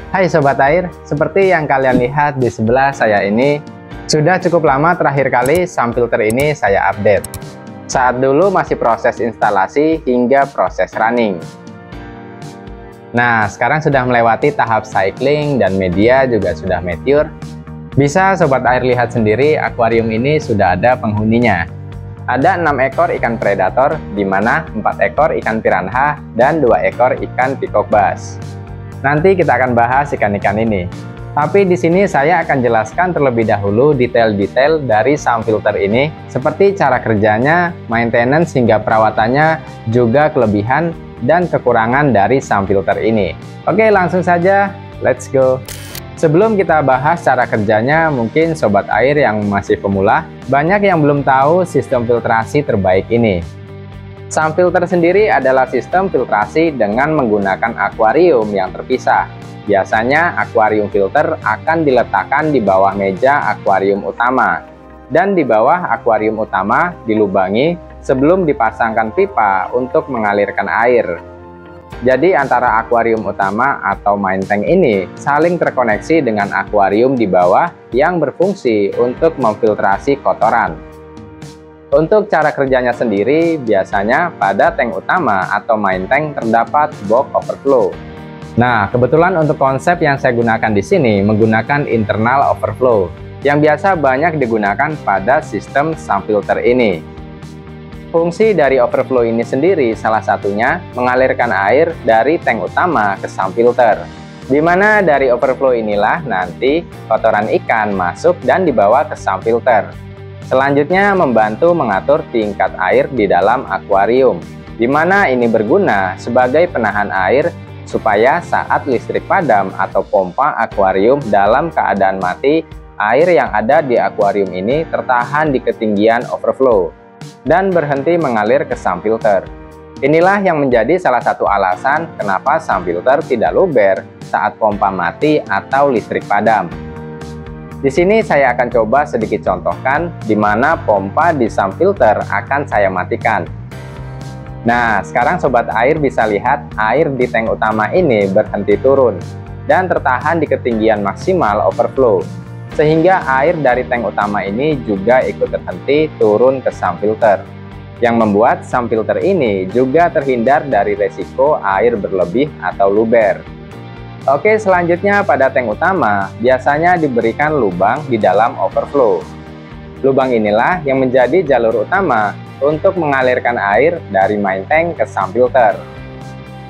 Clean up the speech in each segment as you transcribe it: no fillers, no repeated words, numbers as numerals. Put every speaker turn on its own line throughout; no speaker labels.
Hai Sobat Air, seperti yang kalian lihat di sebelah saya ini, sudah cukup lama terakhir kali SAM filter ini saya update. Saat dulu masih proses instalasi hingga proses running. Nah, sekarang sudah melewati tahap cycling dan media juga sudah mature. Bisa Sobat Air lihat sendiri, akuarium ini sudah ada penghuninya. Ada 6 ekor ikan predator, di mana 4 ekor ikan piranha dan 2 ekor ikan peacock bass. Nanti kita akan bahas ikan-ikan ini. Tapi di sini saya akan jelaskan terlebih dahulu detail-detail dari SAM filter ini, seperti cara kerjanya, maintenance hingga perawatannya, juga kelebihan dan kekurangan dari SAM filter ini. Oke, langsung saja, let's go. Sebelum kita bahas cara kerjanya, mungkin Sobat Air yang masih pemula, banyak yang belum tahu sistem filtrasi terbaik ini. SAM filter sendiri adalah sistem filtrasi dengan menggunakan akuarium yang terpisah. Biasanya akuarium filter akan diletakkan di bawah meja akuarium utama. Dan di bawah akuarium utama dilubangi sebelum dipasangkan pipa untuk mengalirkan air. Jadi antara akuarium utama atau main tank ini saling terkoneksi dengan akuarium di bawah yang berfungsi untuk memfiltrasi kotoran. Untuk cara kerjanya sendiri, biasanya pada tank utama atau main tank terdapat box overflow. Nah, kebetulan untuk konsep yang saya gunakan di sini menggunakan internal overflow, yang biasa banyak digunakan pada sistem SAM filter ini. Fungsi dari overflow ini sendiri salah satunya mengalirkan air dari tank utama ke SAM filter, di mana dari overflow inilah nanti kotoran ikan masuk dan dibawa ke SAM filter. Selanjutnya membantu mengatur tingkat air di dalam akuarium, di mana ini berguna sebagai penahan air supaya saat listrik padam atau pompa akuarium dalam keadaan mati, air yang ada di akuarium ini tertahan di ketinggian overflow dan berhenti mengalir ke SAM filter. Inilah yang menjadi salah satu alasan kenapa SAM filter tidak luber saat pompa mati atau listrik padam. Di sini saya akan coba sedikit contohkan di mana pompa di SAM filter akan saya matikan. Nah, sekarang Sobat Air bisa lihat air di tank utama ini berhenti turun dan tertahan di ketinggian maksimal overflow, sehingga air dari tank utama ini juga ikut terhenti turun ke SAM filter, yang membuat SAM filter ini juga terhindar dari resiko air berlebih atau luber. Oke, selanjutnya pada tank utama biasanya diberikan lubang di dalam overflow. Lubang inilah yang menjadi jalur utama untuk mengalirkan air dari main tank ke SAM filter.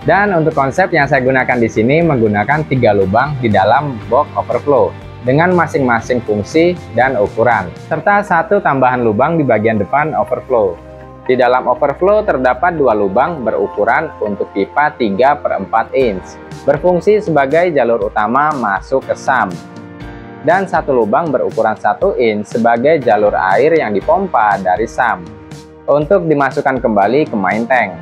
Dan untuk konsep yang saya gunakan di sini menggunakan 3 lubang di dalam box overflow dengan masing-masing fungsi dan ukuran, serta 1 tambahan lubang di bagian depan overflow. Di dalam overflow terdapat 2 lubang berukuran untuk pipa 3/4 inch, berfungsi sebagai jalur utama masuk ke SAM, dan 1 lubang berukuran 1 inch sebagai jalur air yang dipompa dari SAM untuk dimasukkan kembali ke main tank.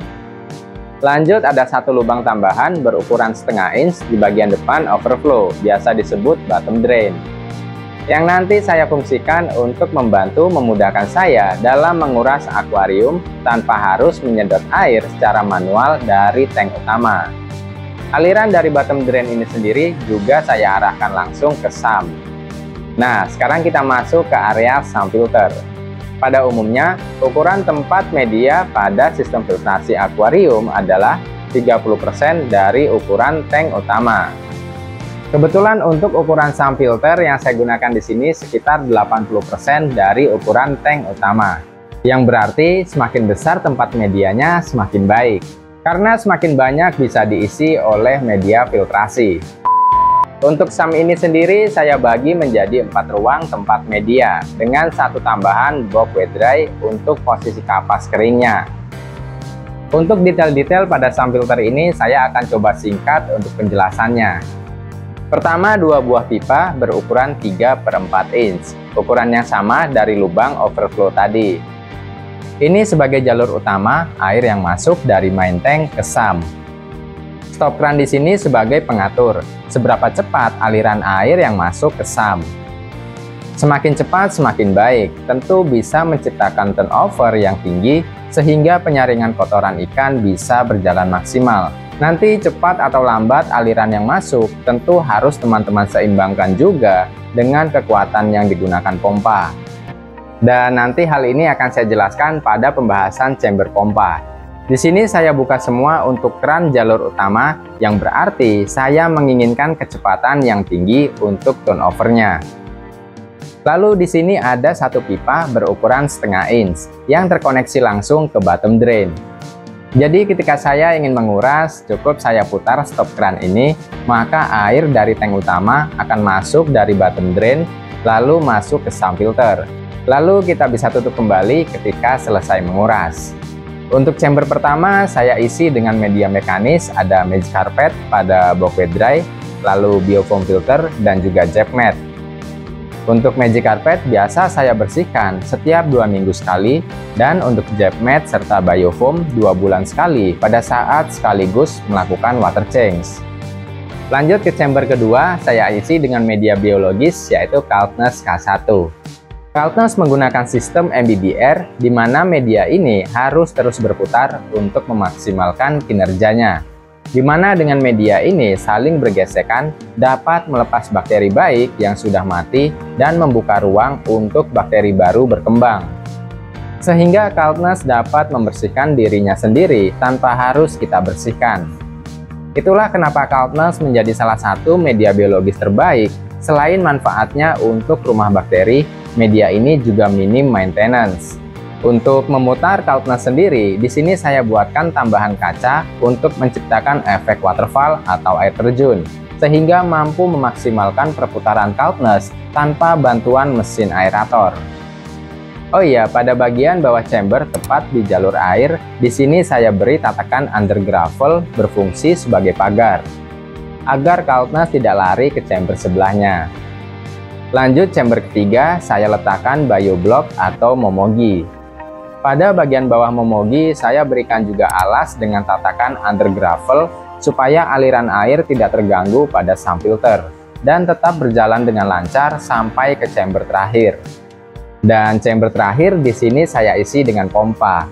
Lanjut, ada 1 lubang tambahan berukuran setengah inch di bagian depan overflow, biasa disebut bottom drain, yang nanti saya fungsikan untuk membantu memudahkan saya dalam menguras akuarium tanpa harus menyedot air secara manual dari tank utama. Aliran dari bottom drain ini sendiri juga saya arahkan langsung ke SAM. Nah, sekarang kita masuk ke area SAM filter. Pada umumnya, ukuran tempat media pada sistem filtrasi akuarium adalah 30% dari ukuran tank utama. Kebetulan untuk ukuran SAM filter yang saya gunakan di sini sekitar 80% dari ukuran tank utama. Yang berarti semakin besar tempat medianya semakin baik, karena semakin banyak bisa diisi oleh media filtrasi. Untuk SAM ini sendiri saya bagi menjadi 4 ruang tempat media dengan 1 tambahan box wet dry untuk posisi kapas keringnya. Untuk detail-detail pada SAM filter ini saya akan coba singkat untuk penjelasannya. Pertama, 2 buah pipa berukuran 3/4 inch, ukuran yang sama dari lubang overflow tadi. Ini sebagai jalur utama air yang masuk dari main tank ke SAM. Stop kran di sini sebagai pengatur seberapa cepat aliran air yang masuk ke SAM. Semakin cepat semakin baik, tentu bisa menciptakan turnover yang tinggi sehingga penyaringan kotoran ikan bisa berjalan maksimal. Nanti cepat atau lambat aliran yang masuk tentu harus teman-teman seimbangkan juga dengan kekuatan yang digunakan pompa. Dan nanti hal ini akan saya jelaskan pada pembahasan chamber pompa. Di sini saya buka semua untuk keran jalur utama, yang berarti saya menginginkan kecepatan yang tinggi untuk turnovernya. Lalu di sini ada satu pipa berukuran setengah inch yang terkoneksi langsung ke bottom drain. Jadi ketika saya ingin menguras, cukup saya putar stop keran ini, maka air dari tank utama akan masuk dari bottom drain, lalu masuk ke sump filter. Lalu kita bisa tutup kembali ketika selesai menguras. Untuk chamber pertama, saya isi dengan media mekanis, ada Magic Carpet pada box wet dry, lalu biofoam filter, dan juga jet mat. Untuk Magic Carpet biasa saya bersihkan setiap 2 minggu sekali, dan untuk jet mat serta biofoam 2 bulan sekali pada saat sekaligus melakukan water change. Lanjut ke chamber kedua, saya isi dengan media biologis yaitu Kaltneus K1. Kaltneus menggunakan sistem MBBR di mana media ini harus terus berputar untuk memaksimalkan kinerjanya. Di mana dengan media ini saling bergesekan dapat melepas bakteri baik yang sudah mati dan membuka ruang untuk bakteri baru berkembang. Sehingga Kaltneus dapat membersihkan dirinya sendiri tanpa harus kita bersihkan. Itulah kenapa Kaltneus menjadi salah satu media biologis terbaik. Selain manfaatnya untuk rumah bakteri, media ini juga minim maintenance. Untuk memutar Kaltneus sendiri, di sini saya buatkan tambahan kaca untuk menciptakan efek waterfall atau air terjun, sehingga mampu memaksimalkan perputaran Kaltneus tanpa bantuan mesin aerator. Oh iya, pada bagian bawah chamber tepat di jalur air, di sini saya beri tatakan under gravel berfungsi sebagai pagar, agar Kaltneus tidak lari ke chamber sebelahnya. Lanjut chamber ketiga, saya letakkan bioblock atau momogi. Pada bagian bawah momogi, saya berikan juga alas dengan tatakan under gravel supaya aliran air tidak terganggu pada sump filter dan tetap berjalan dengan lancar sampai ke chamber terakhir. Dan chamber terakhir di sini saya isi dengan pompa.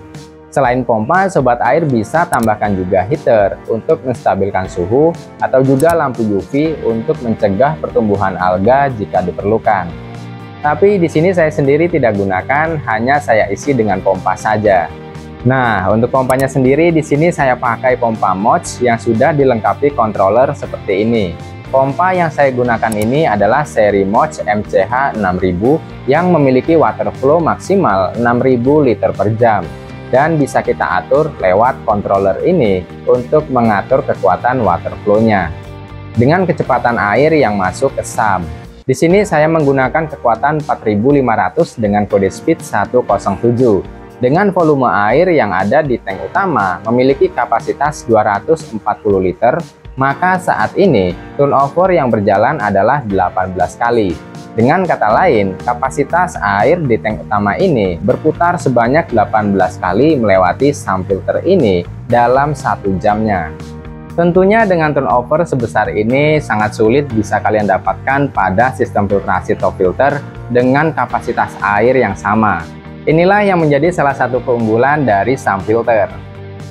Selain pompa, sobat air bisa tambahkan juga heater untuk menstabilkan suhu atau juga lampu UV untuk mencegah pertumbuhan alga jika diperlukan. Tapi di sini saya sendiri tidak gunakan, hanya saya isi dengan pompa saja. Nah, untuk pompanya sendiri di sini saya pakai pompa Moch yang sudah dilengkapi controller seperti ini. Pompa yang saya gunakan ini adalah seri Moch MCH 6000 yang memiliki water flow maksimal 6000 liter per jam. Dan bisa kita atur lewat controller ini untuk mengatur kekuatan water flow-nya dengan kecepatan air yang masuk ke sump. Di sini saya menggunakan kekuatan 4500 dengan kode speed 107. Dengan volume air yang ada di tank utama memiliki kapasitas 240 liter, maka saat ini turnover yang berjalan adalah 18 kali. Dengan kata lain, kapasitas air di tank utama ini berputar sebanyak 18 kali melewati sump filter ini dalam 1 jamnya. Tentunya dengan turnover sebesar ini sangat sulit bisa kalian dapatkan pada sistem filtrasi top filter dengan kapasitas air yang sama. Inilah yang menjadi salah satu keunggulan dari sump filter.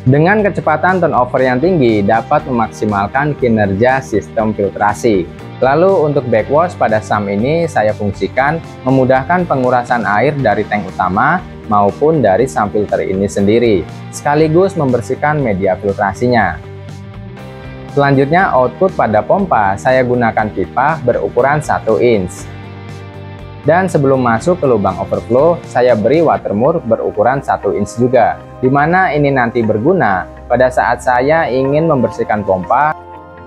Dengan kecepatan turnover yang tinggi dapat memaksimalkan kinerja sistem filtrasi. Lalu untuk backwash pada sump ini saya fungsikan memudahkan pengurasan air dari tank utama maupun dari sump filter ini sendiri, sekaligus membersihkan media filtrasinya. Selanjutnya output pada pompa saya gunakan pipa berukuran 1 inch. Dan sebelum masuk ke lubang overflow, saya beri watermur berukuran 1 inch juga, di mana ini nanti berguna pada saat saya ingin membersihkan pompa.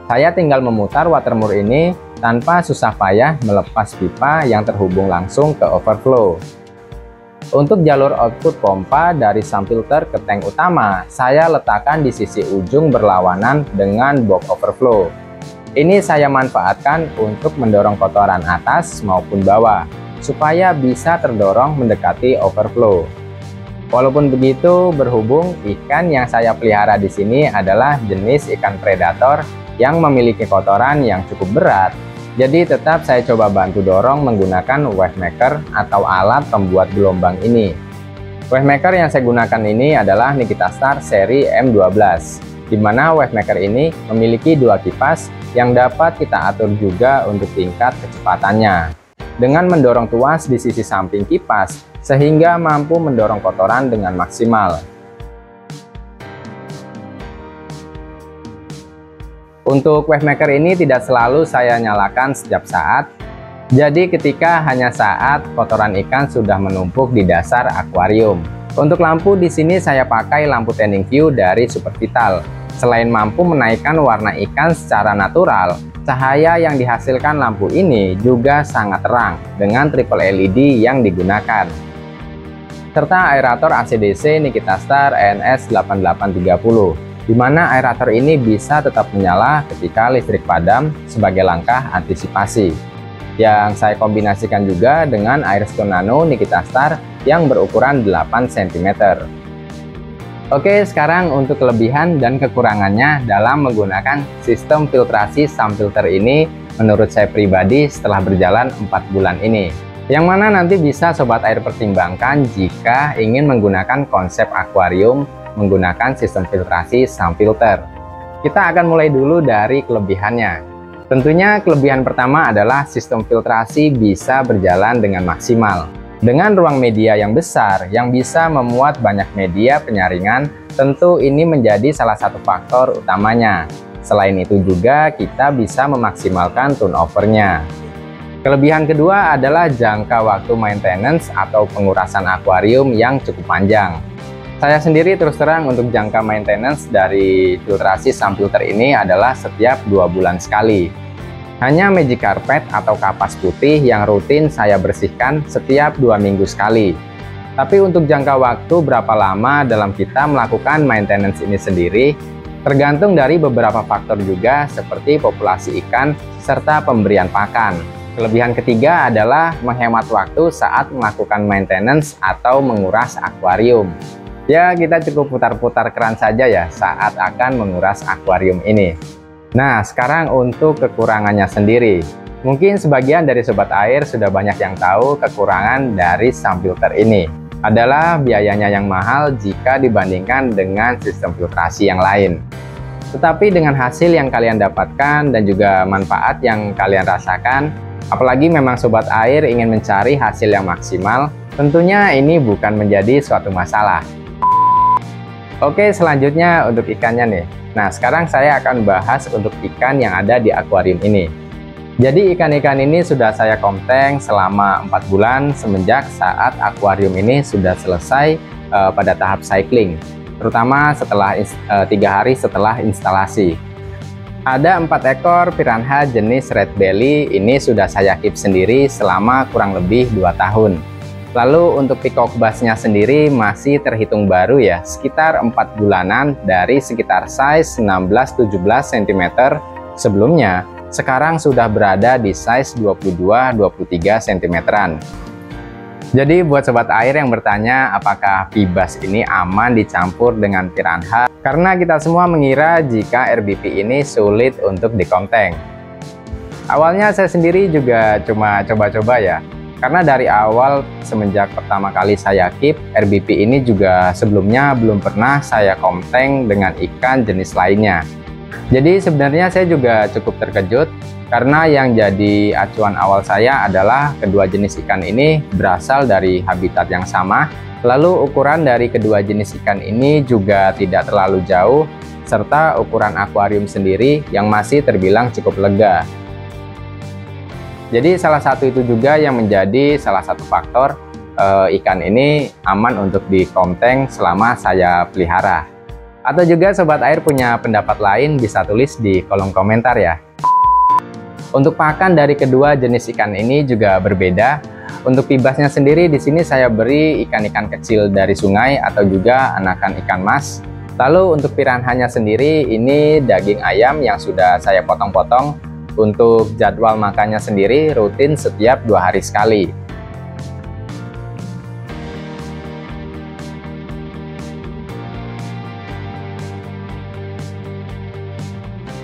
Saya tinggal memutar watermur ini tanpa susah payah melepas pipa yang terhubung langsung ke overflow. Untuk jalur output pompa dari sump filter ke tank utama, saya letakkan di sisi ujung berlawanan dengan box overflow. Ini saya manfaatkan untuk mendorong kotoran atas maupun bawah, supaya bisa terdorong mendekati overflow. Walaupun begitu, berhubung ikan yang saya pelihara di sini adalah jenis ikan predator yang memiliki kotoran yang cukup berat, jadi tetap saya coba bantu dorong menggunakan wave maker atau alat pembuat gelombang ini. Wave maker yang saya gunakan ini adalah Nikita Star seri M12. di mana wavemaker ini memiliki dua kipas yang dapat kita atur juga untuk tingkat kecepatannya. Dengan mendorong tuas di sisi samping kipas, sehingga mampu mendorong kotoran dengan maksimal. Untuk wavemaker ini tidak selalu saya nyalakan setiap saat, jadi ketika hanya saat kotoran ikan sudah menumpuk di dasar akuarium. Untuk lampu di sini saya pakai lampu tending view dari Super Vital. Selain mampu menaikkan warna ikan secara natural, cahaya yang dihasilkan lampu ini juga sangat terang dengan triple LED yang digunakan. Serta aerator AC/DC Nikita Star NS8830, di mana aerator ini bisa tetap menyala ketika listrik padam sebagai langkah antisipasi. Yang saya kombinasikan juga dengan Airstone Nano Nikita Star yang berukuran 8 cm. Oke, sekarang untuk kelebihan dan kekurangannya dalam menggunakan sistem filtrasi SUM filter ini menurut saya pribadi setelah berjalan 4 bulan ini. Yang mana nanti bisa Sobat Air pertimbangkan jika ingin menggunakan konsep akuarium menggunakan sistem filtrasi SUM filter. Kita akan mulai dulu dari kelebihannya. Tentunya kelebihan pertama adalah sistem filtrasi bisa berjalan dengan maksimal. Dengan ruang media yang besar yang bisa memuat banyak media penyaringan, tentu ini menjadi salah satu faktor utamanya. Selain itu juga kita bisa memaksimalkan turnover-nya. Kelebihan kedua adalah jangka waktu maintenance atau pengurasan akuarium yang cukup panjang. Saya sendiri terus terang untuk jangka maintenance dari filtrasi SUM filter ini adalah setiap 2 bulan sekali. Hanya magic carpet atau kapas putih yang rutin saya bersihkan setiap 2 minggu sekali. Tapi untuk jangka waktu berapa lama dalam kita melakukan maintenance ini sendiri, tergantung dari beberapa faktor juga seperti populasi ikan serta pemberian pakan. Kelebihan ketiga adalah menghemat waktu saat melakukan maintenance atau menguras akuarium. Ya, kita cukup putar-putar keran saja ya saat akan menguras akuarium ini. Nah, sekarang untuk kekurangannya sendiri. Mungkin sebagian dari Sobat Air sudah banyak yang tahu kekurangan dari SUM filter ini. Adalah biayanya yang mahal jika dibandingkan dengan sistem filtrasi yang lain. Tetapi dengan hasil yang kalian dapatkan dan juga manfaat yang kalian rasakan, apalagi memang Sobat Air ingin mencari hasil yang maksimal, tentunya ini bukan menjadi suatu masalah. Oke, selanjutnya untuk ikannya nih. Nah, sekarang saya akan bahas untuk ikan yang ada di akuarium ini. Jadi ikan-ikan ini sudah saya konten selama 4 bulan semenjak saat akuarium ini sudah selesai pada tahap cycling, terutama setelah 3 hari setelah instalasi. Ada 4 ekor piranha jenis red belly, ini sudah saya keep sendiri selama kurang lebih 2 tahun. Lalu untuk peacock bassnya sendiri masih terhitung baru ya, sekitar 4 bulanan dari sekitar size 16-17 cm sebelumnya, sekarang sudah berada di size 22-23 cm-an. Jadi buat Sobat Air yang bertanya apakah P-Bass ini aman dicampur dengan piranha, karena kita semua mengira jika RBP ini sulit untuk dikonteng. Awalnya saya sendiri juga cuma coba-coba ya, karena dari awal semenjak pertama kali saya keep, RBP ini juga sebelumnya belum pernah saya konteng dengan ikan jenis lainnya. Jadi sebenarnya saya juga cukup terkejut karena yang jadi acuan awal saya adalah kedua jenis ikan ini berasal dari habitat yang sama, lalu ukuran dari kedua jenis ikan ini juga tidak terlalu jauh, serta ukuran akuarium sendiri yang masih terbilang cukup lega. Jadi salah satu itu juga yang menjadi salah satu faktor ikan ini aman untuk dikonteng selama saya pelihara. Atau juga Sobat Air punya pendapat lain bisa tulis di kolom komentar ya. Untuk pakan dari kedua jenis ikan ini juga berbeda. Untuk P-Bassnya sendiri di sini saya beri ikan-ikan kecil dari sungai atau juga anakan ikan mas. Lalu untuk piranhanya sendiri ini daging ayam yang sudah saya potong-potong. Untuk jadwal makannya sendiri rutin setiap 2 hari sekali.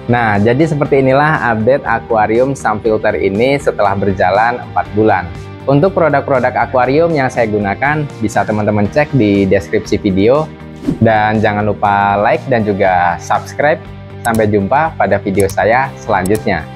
Nah, jadi seperti inilah update akuarium SUM filter ini setelah berjalan 4 bulan. Untuk produk-produk akuarium yang saya gunakan bisa teman-teman cek di deskripsi video. Dan jangan lupa like dan juga subscribe. Sampai jumpa pada video saya selanjutnya.